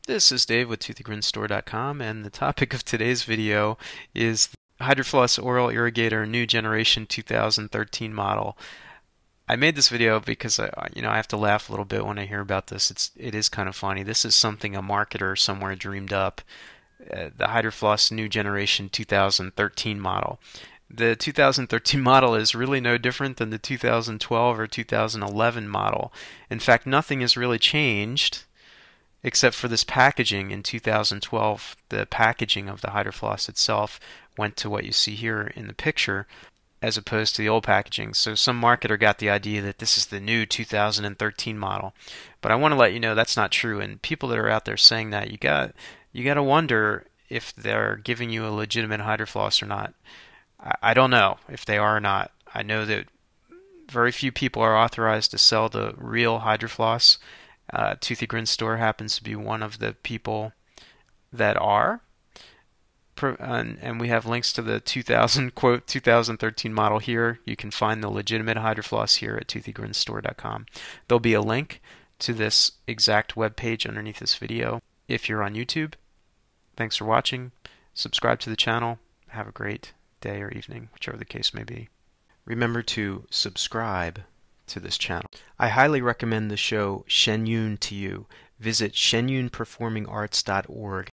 This is Dave with ToothyGrinStore.com, and the topic of today's video is the Hydrofloss Oral Irrigator New Generation 2013 model. I made this video because I have to laugh a little bit when I hear about this. It is kind of funny. This is something a marketer somewhere dreamed up. The Hydrofloss New Generation 2013 model. The 2013 model is really no different than the 2012 or 2011 model. In fact, nothing has really changed except for this packaging. In 2012, the packaging of the Hydrofloss itself went to what you see here in the picture as opposed to the old packaging. So some marketer got the idea that this is the new 2013 model. But I want to let you know that's not true, and people that are out there saying that, you got to wonder if they're giving you a legitimate Hydrofloss or not. I don't know if they are or not. I know that very few people are authorized to sell the real Hydrofloss. Toothy Grin Store happens to be one of the people that are. And we have links to the 2013 model here. You can find the legitimate Hydrofloss here at ToothyGrinStore.com. There'll be a link to this exact web page underneath this video if you're on YouTube. Thanks for watching. Subscribe to the channel. Have a great day or evening, whichever the case may be. Remember to subscribe to this channel. I highly recommend the show Shenyun to you. Visit shenyunperformingarts.org